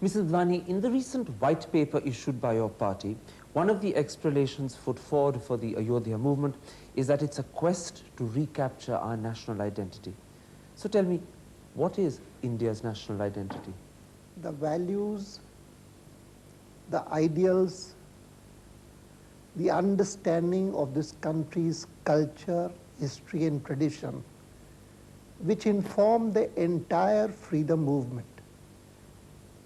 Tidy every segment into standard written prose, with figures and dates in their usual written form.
Mrs. Advani, in the recent white paper issued by your party, one of the explanations put forward for the Ayodhya movement is that it's a quest to recapture our national identity. So tell me, what is India's national identity? The values, the ideals, the understanding of this country's culture, history and tradition, which inform the entire freedom movement,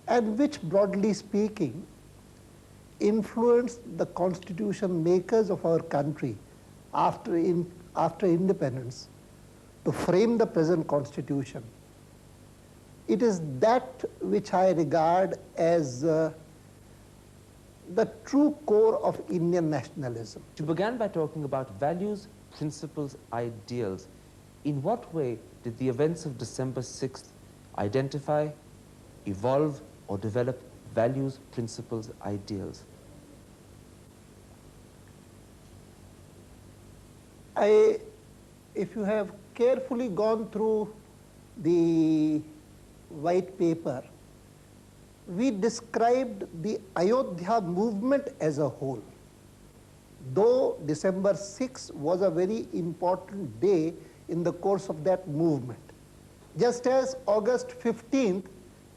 and which, broadly speaking, influenced the constitution makers of our country after independence to frame the present constitution. It is that which I regard as the true core of Indian nationalism. You began by talking about values, principles, ideals. In what way did the events of December 6th identify, evolve, or develop values, principles, ideals? If you have carefully gone through the white paper, we described the Ayodhya movement as a whole. Though December 6 was a very important day in the course of that movement, just as August 15th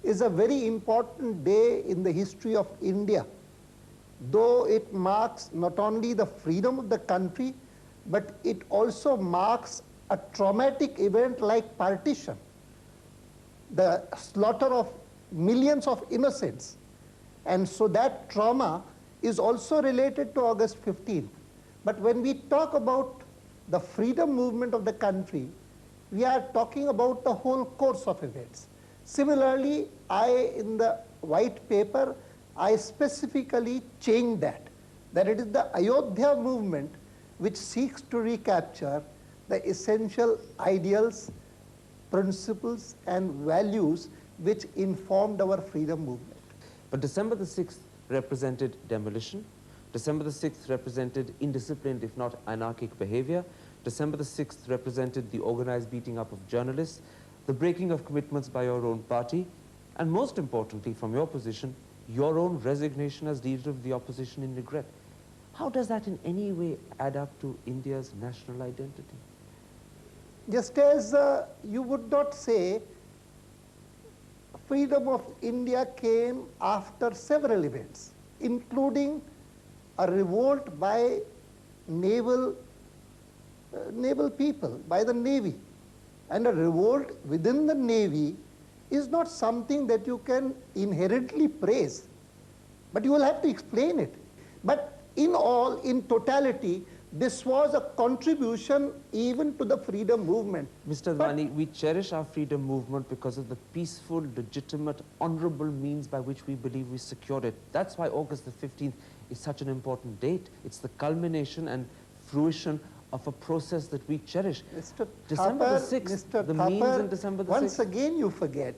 is a very important day in the history of India, though it marks not only the freedom of the country, but it also marks a traumatic event like partition, the slaughter of millions of innocents. And so that trauma is also related to August 15th. But when we talk about the freedom movement of the country, we are talking about the whole course of events. Similarly, in the white paper, I specifically changed that it is the Ayodhya movement which seeks to recapture the essential ideals, principles, and values which informed our freedom movement. But December the 6th represented demolition. December the 6th represented indisciplined, if not anarchic behavior. December the 6th represented the organized beating up of journalists, the breaking of commitments by your own party, and most importantly, from your position, your own resignation as leader of the opposition in regret. How does that in any way add up to India's national identity? Just as you would not say freedom of India came after several events, including a revolt by naval people, by the Navy. And a revolt within the Navy is not something that you can inherently praise, but you will have to explain it. But in totality, this was a contribution even to the freedom movement. Mr. Advani, we cherish our freedom movement because of the peaceful, legitimate, honorable means by which we believe we secured it. That's why August the 15th is such an important date. It's the culmination and fruition of a process that we cherish. Mr. December Thapar, the 6th, Mr. the Thapar, means in December the 6th. Once again you forget,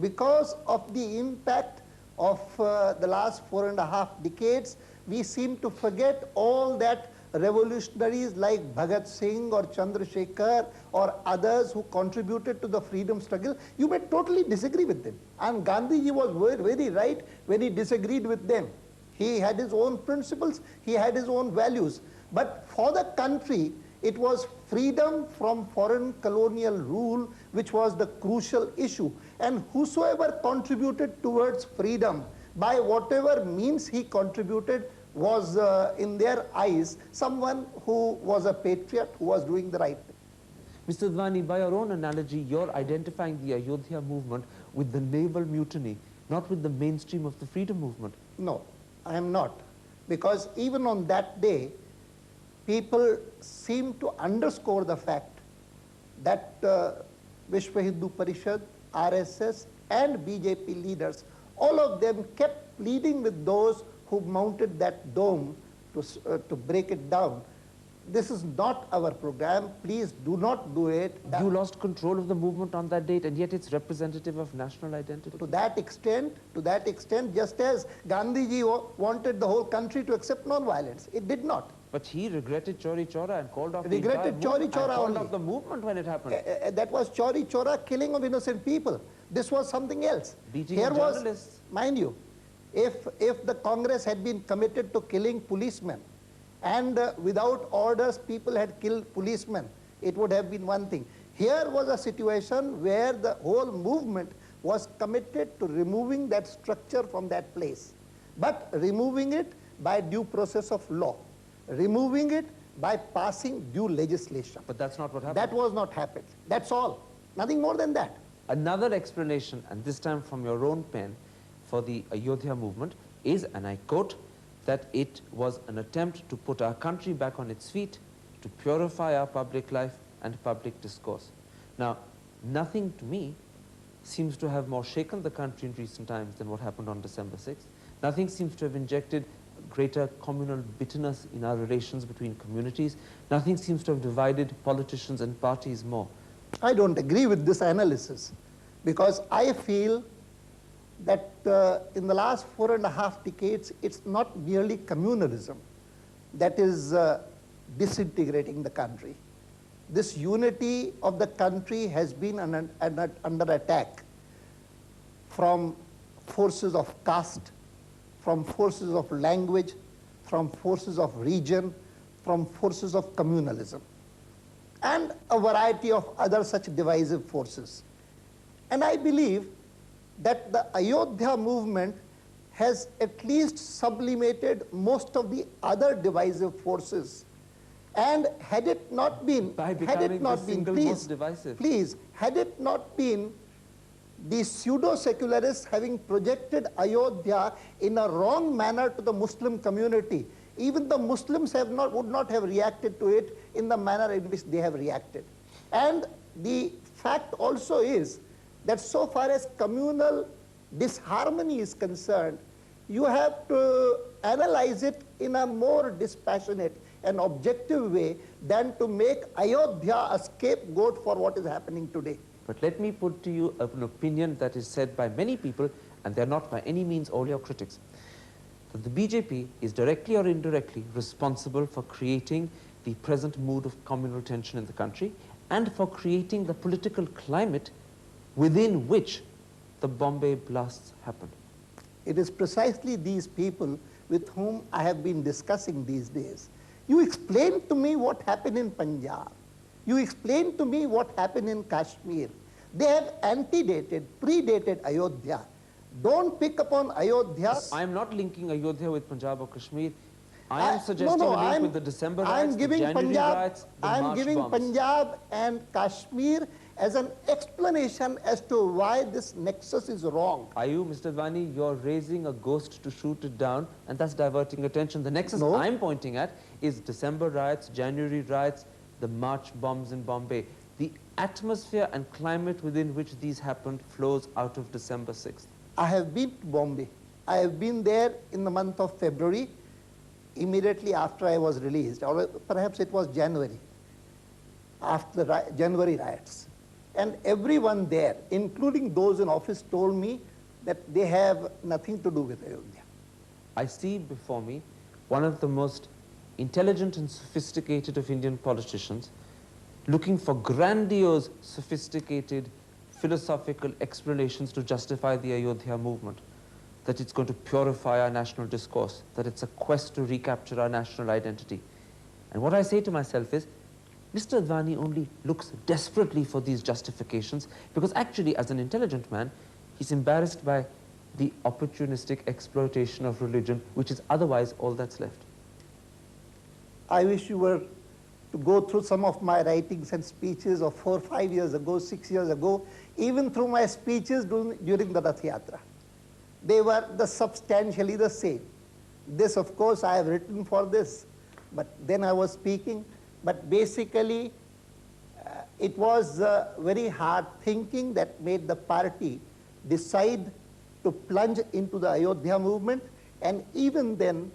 because of the impact of the last 4.5 decades, we seem to forget all that revolutionaries like Bhagat Singh or Chandrasekhar or others who contributed to the freedom struggle. You may totally disagree with them. And Gandhiji was very right when he disagreed with them. He had his own principles, he had his own values. But for the country, it was freedom from foreign colonial rule which was the crucial issue. And whosoever contributed towards freedom, by whatever means he contributed, was in their eyes someone who was a patriot, who was doing the right thing. Mr. Advani, by your own analogy, you're identifying the Ayodhya movement with the naval mutiny, not with the mainstream of the freedom movement. No, I am not. Because even on that day, people seem to underscore the fact that Vishwa Hindu Parishad, RSS, and BJP leaders, all of them kept pleading with those who mounted that dome to break it down. This is not our program. Please do not do it. You lost control of the movement on that date, and yet it's representative of national identity. To that extent, just as Gandhiji wanted the whole country to accept non-violence, it did not. But he regretted Chori Chora and called off the Regretted Chori Chora called only. off the movement when it happened. That was Chori Chora, killing of innocent people. This was something else. Beating of journalists. Mind you, if the Congress had been committed to killing policemen and without orders people had killed policemen, it would have been one thing. Here was a situation where the whole movement was committed to removing that structure from that place, but removing it by due process of law, removing it by passing due legislation. But that's not what happened. That was not happened. That's all. Nothing more than that. Another explanation, and this time from your own pen, for the Ayodhya movement is, and I quote, that it was an attempt to put our country back on its feet, to purify our public life and public discourse. Now, nothing to me seems to have more shaken the country in recent times than what happened on December 6th. Nothing seems to have injected greater communal bitterness in our relations between communities. Nothing seems to have divided politicians and parties more. I don't agree with this analysis, because I feel that in the last 4.5 decades, it's not merely communalism that is disintegrating the country. This unity of the country has been under attack from forces of caste, from forces of language, from forces of region, from forces of communalism, and a variety of other such divisive forces. And I believe that the Ayodhya movement has at least sublimated most of the other divisive forces. And had it not been, most divisive. Please, had it not been the pseudo-secularists having projected Ayodhya in a wrong manner to the Muslim community, even the Muslims would not have reacted to it in the manner in which they have reacted. And the fact also is that so far as communal disharmony is concerned, you have to analyze it in a more dispassionate and objective way than to make Ayodhya a scapegoat for what is happening today. But let me put to you an opinion that is said by many people, and they're not by any means all your critics, that the BJP is directly or indirectly responsible for creating the present mood of communal tension in the country and for creating the political climate within which the Bombay blasts happened. It is precisely these people with whom I have been discussing these days. You explain to me what happened in Punjab. You explain to me what happened in Kashmir. They have antedated, predated Ayodhya. Don't pick upon Ayodhya. I am not linking Ayodhya with Punjab or Kashmir. I am suggesting a link with the December riots, the January riots, the March bombs. I am giving Punjab and Kashmir as an explanation as to why this nexus is wrong. Are you, Mr. Advani, you're raising a ghost to shoot it down, and that's diverting attention. The nexus I'm pointing at is December riots, January riots, the March bombs in Bombay. The atmosphere and climate within which these happened flows out of December 6th. I have been to Bombay. I have been there in the month of February, immediately after I was released, or perhaps it was January, after the January riots. And everyone there, including those in office, told me that they have nothing to do with Ayodhya. I see before me one of the most intelligent and sophisticated of Indian politicians looking for grandiose, sophisticated, philosophical explanations to justify the Ayodhya movement, that it's going to purify our national discourse, that it's a quest to recapture our national identity. And what I say to myself is, Mr. Advani only looks desperately for these justifications because actually, as an intelligent man, he's embarrassed by the opportunistic exploitation of religion, which is otherwise all that's left. I wish you were to go through some of my writings and speeches of 4 or 5 years ago, 6 years ago, even through my speeches during the Rath Yatra. They were substantially the same. This, of course, I have written for this, but then I was speaking. But basically, it was very hard thinking that made the party decide to plunge into the Ayodhya movement, and even then,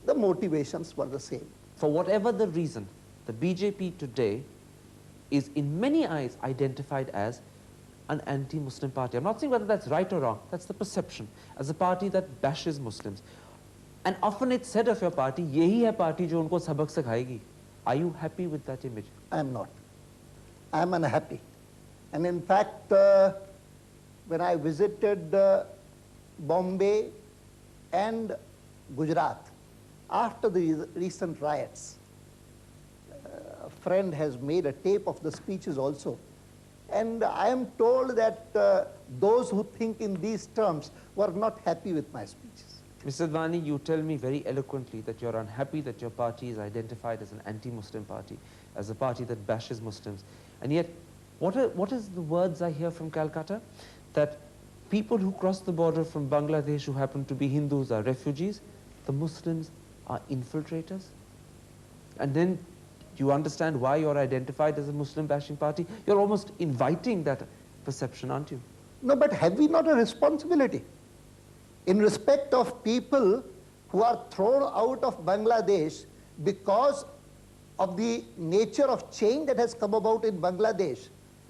the motivations were the same. For whatever the reason, the BJP today is in many eyes identified as an anti-Muslim party. I'm not saying whether that's right or wrong, that's the perception, as a party that bashes Muslims. And often it's said of your party, yehi hai party jo unko sabak sikhayegi. Are you happy with that image? I am not. I am unhappy. And in fact, when I visited Bombay and Gujarat, after the recent riots, a friend has made a tape of the speeches also. And I am told that those who think in these terms were not happy with my speeches. Mr. Advani, you tell me very eloquently that you're unhappy that your party is identified as an anti-Muslim party, as a party that bashes Muslims. And yet, what is the words I hear from Calcutta? That people who cross the border from Bangladesh who happen to be Hindus are refugees, the Muslims are infiltrators? And then you understand why you're identified as a Muslim bashing party? You're almost inviting that perception, aren't you? No, but have we not a responsibility in respect of people who are thrown out of Bangladesh because of the nature of change that has come about in Bangladesh?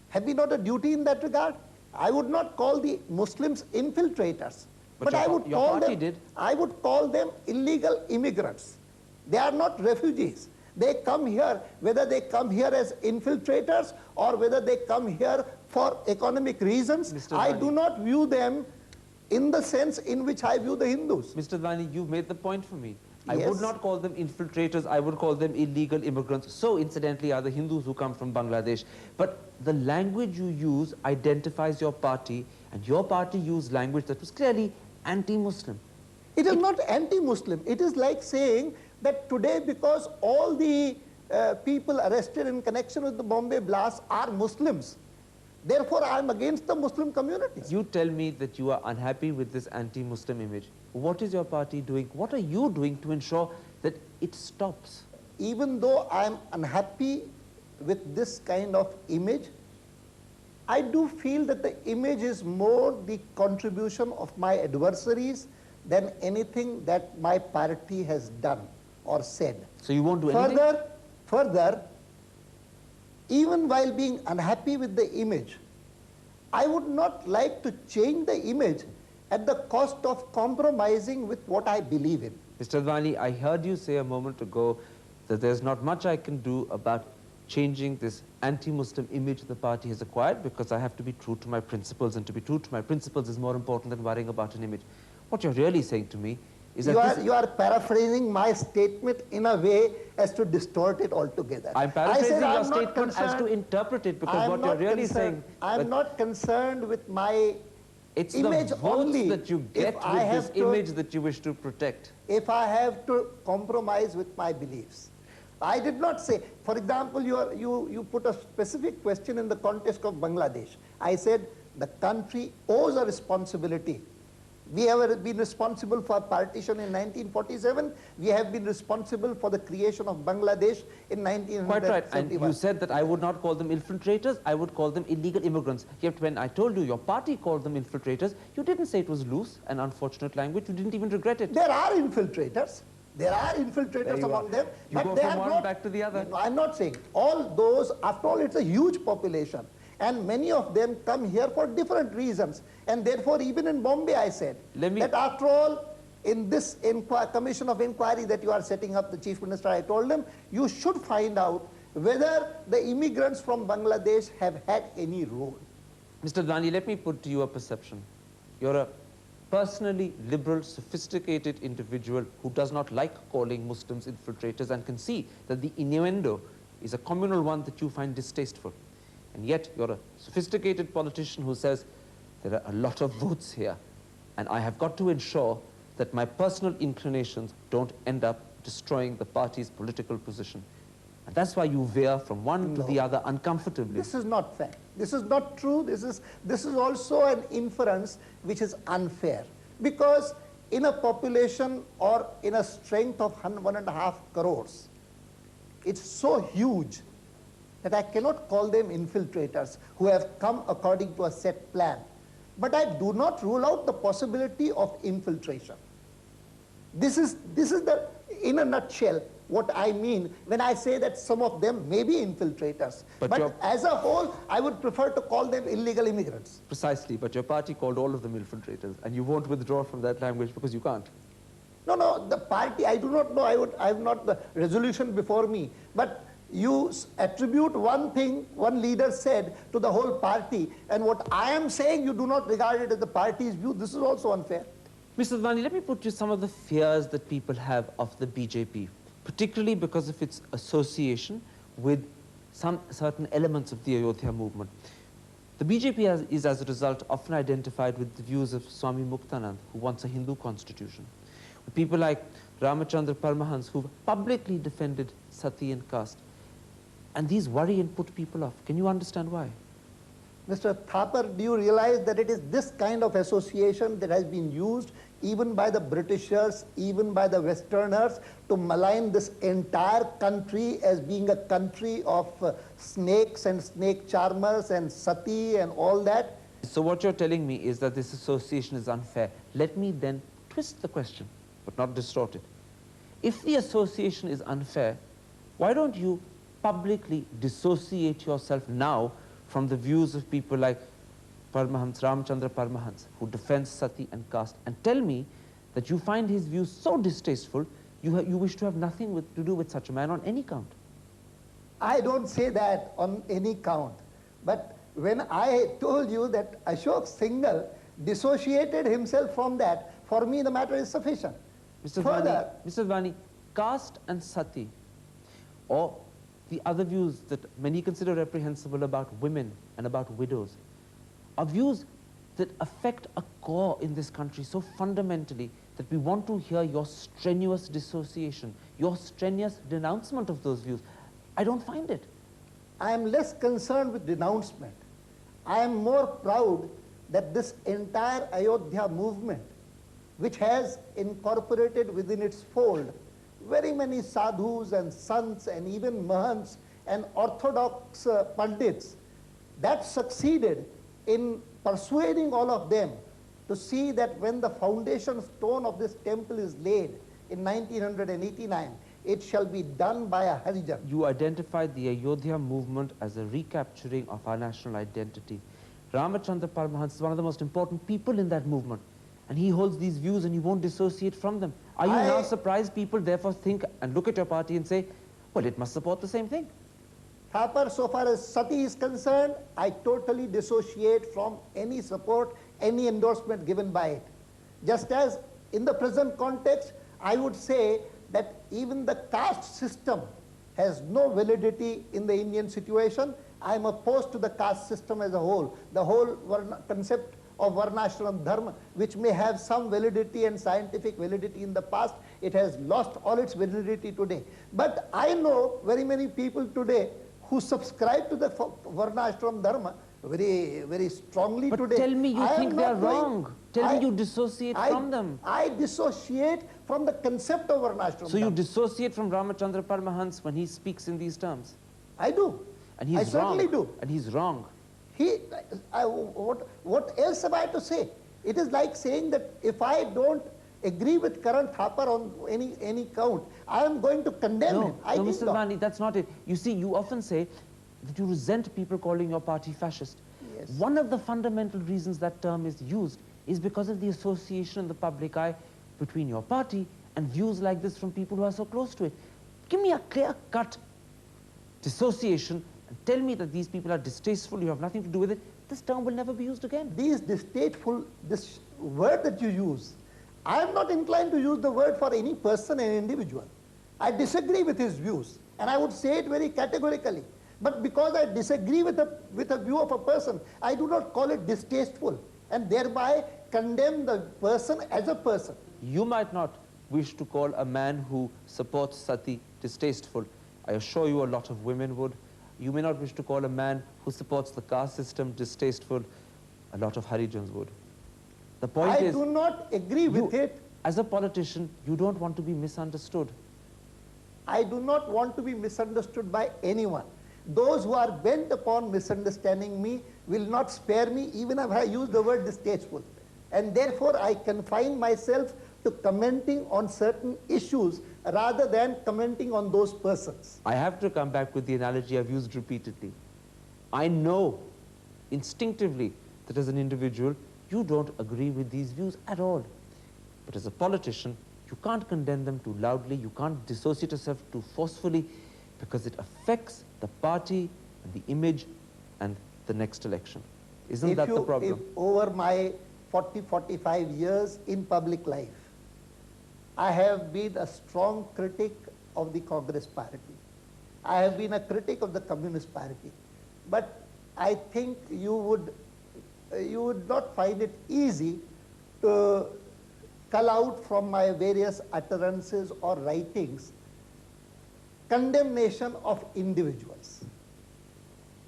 Have we not a duty in that regard? I would not call the Muslims infiltrators, but I would call them illegal immigrants. They are not refugees. They come here, whether they come here as infiltrators or whether they come here for economic reasons, I do not view them in the sense in which I view the Hindus. Mr. Advani, you made the point for me. I Yes. would not call them infiltrators, I would call them illegal immigrants. So, incidentally, are the Hindus who come from Bangladesh. But the language you use identifies your party, and your party used language that was clearly anti-Muslim. It is not anti-Muslim. It is like saying that today, because all the people arrested in connection with the Bombay blast are Muslims, therefore I am against the Muslim community. You tell me that you are unhappy with this anti-Muslim image. What is your party doing? What are you doing to ensure that it stops? Even though I am unhappy with this kind of image, I do feel that the image is more the contribution of my adversaries than anything that my party has done or said. So you won't do anything? Further, even while being unhappy with the image, I would not like to change the image at the cost of compromising with what I believe in. Mr. Advani, I heard you say a moment ago that there's not much I can do about changing this anti-Muslim image the party has acquired because I have to be true to my principles, and to be true to my principles is more important than worrying about an image. What you're really saying to me is that you are paraphrasing my statement in a way as to distort it altogether. I'm paraphrasing your statement as to interpret it, because what you're really saying... I'm not concerned with my it's image the votes only that you get with this image that you wish to protect. If I have to compromise with my beliefs. I did not say, for example, you put a specific question in the context of Bangladesh. I said the country owes a responsibility. We have been responsible for partition in 1947. We have been responsible for the creation of Bangladesh in 1971. Quite right. And you said that I would not call them infiltrators, I would call them illegal immigrants. Yet when I told you your party called them infiltrators, you didn't say it was loose and unfortunate language. You didn't even regret it. There are infiltrators. There are infiltrators among them. You go from one back to the other. No, I'm not saying. All those, after all, it's a huge population. And many of them come here for different reasons. And therefore, even in Bombay, I said that after all, in this commission of inquiry that you are setting up, the Chief Minister, I told him, you should find out whether the immigrants from Bangladesh have had any role. Mr. Advani, let me put to you a perception. You're a personally liberal, sophisticated individual who does not like calling Muslims infiltrators and can see that the innuendo is a communal one that you find distasteful. And yet you're a sophisticated politician who says there are a lot of votes here and I have got to ensure that my personal inclinations don't end up destroying the party's political position. And that's why you veer from one to the other uncomfortably. This is not fair. This is not true. This is also an inference which is unfair. Because in a population or in a strength of 1.5 crores, it's so huge that I cannot call them infiltrators who have come according to a set plan. But I do not rule out the possibility of infiltration. This is the, in a nutshell, what I mean when I say that some of them may be infiltrators. But as a whole, I would prefer to call them illegal immigrants. Precisely, but your party called all of them infiltrators, and you won't withdraw from that language because you can't. No, the party, I do not know, I have not the resolution before me, but you attribute one thing one leader said to the whole party, and what I am saying you do not regard it as the party's view. This is also unfair. Mr. Advani, let me put you some of the fears that people have of the BJP, particularly because of its association with some certain elements of the Ayodhya movement. The BJP is, as a result, often identified with the views of Swami Muktanand, who wants a Hindu constitution. With people like Ramachandra Paramahansa, who've publicly defended sati and caste. And these worry and put people off. Can you understand why? Mr. Thapar, do you realize that it is this kind of association that has been used even by the Britishers, even by the Westerners, to malign this entire country as being a country of snakes and snake charmers and sati and all that? So what you're telling me is that this association is unfair. Let me then twist the question, but not distort it. If the association is unfair, why don't you publicly dissociate yourself now from the views of people like Paramahansa, Ramachandra Paramahansa, who defends sati and caste, and tell me that you find his views so distasteful, you wish to have nothing to do with such a man on any count? I don't say that on any count. But when I told you that Ashok Singhal dissociated himself from that, for me the matter is sufficient. Mr. Advani, caste and sati, or the other views that many consider reprehensible about women and about widows, are views that affect a core in this country so fundamentally that we want to hear your strenuous dissociation, your strenuous denouncement of those views. I don't find it. I am less concerned with denouncement. I am more proud that this entire Ayodhya movement, which has incorporated within its fold very many sadhus and sants and even mahants and orthodox pandits, that succeeded in persuading all of them to see that when the foundation stone of this temple is laid in 1989, it shall be done by a Harijan. You identified the Ayodhya movement as a recapturing of our national identity. Ramachandra Paramahansa is one of the most important people in that movement, and he holds these views and you won't dissociate from them. Are you now surprised people therefore think and look at your party and say, well, it must support the same thing? Thapar, so far as sati is concerned, I totally dissociate from any support, any endorsement given by it. Just as in the present context, I would say that even the caste system has no validity in the Indian situation. I am opposed to the caste system as a whole. The whole concept of Varnashram Dharma, which may have some validity and scientific validity in the past, it has lost all its validity today. But I know very many people today who subscribe to the Varnashram Dharma very, very strongly but today. Tell me you think they are wrong. Tell me you dissociate from them. I dissociate from the concept of Varnashram So Dharma. you dissociate from Ramachandra Paramahansa when he speaks in these terms? I do. And he's I certainly do. And he's wrong. What else am I to say? It is like saying that if I don't agree with Karan Thapar on any count, I am going to condemn him. No, Mr. Advani, that's not it. You see, you often say that you resent people calling your party fascist. Yes. One of the fundamental reasons that term is used is because of the association in the public eye between your party and views like this from people who are so close to it. Give me a clear-cut dissociation and tell me that these people are distasteful, you have nothing to do with it. This term will never be used again. These distasteful, this word that you use, I am not inclined to use the word for any person and individual. I disagree with his views, and I would say it very categorically. But because I disagree with a view of a person, I do not call it distasteful, and thereby condemn the person as a person. You might not wish to call a man who supports sati distasteful. I assure you a lot of women would. You may not wish to call a man who supports the caste system distasteful. A lot of Harijans would. The point is, I do not agree with it. As a politician, you don't want to be misunderstood. I do not want to be misunderstood by anyone. Those who are bent upon misunderstanding me will not spare me even if I use the word distasteful. And therefore, I confine myself to commenting on certain issues rather than commenting on those persons. I have to come back with the analogy I've used repeatedly. I know instinctively that as an individual, you don't agree with these views at all. But as a politician, you can't condemn them too loudly, you can't dissociate yourself too forcefully, because it affects the party and the image and the next election. Isn't that the problem? If over my 40, 45 years in public life, I have been a strong critic of the Congress party. I have been a critic of the Communist Party. But I think you would not find it easy to cull out from my various utterances or writings condemnation of individuals.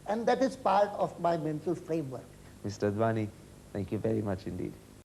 And that is part of my mental framework. Mr. Advani, thank you very much indeed.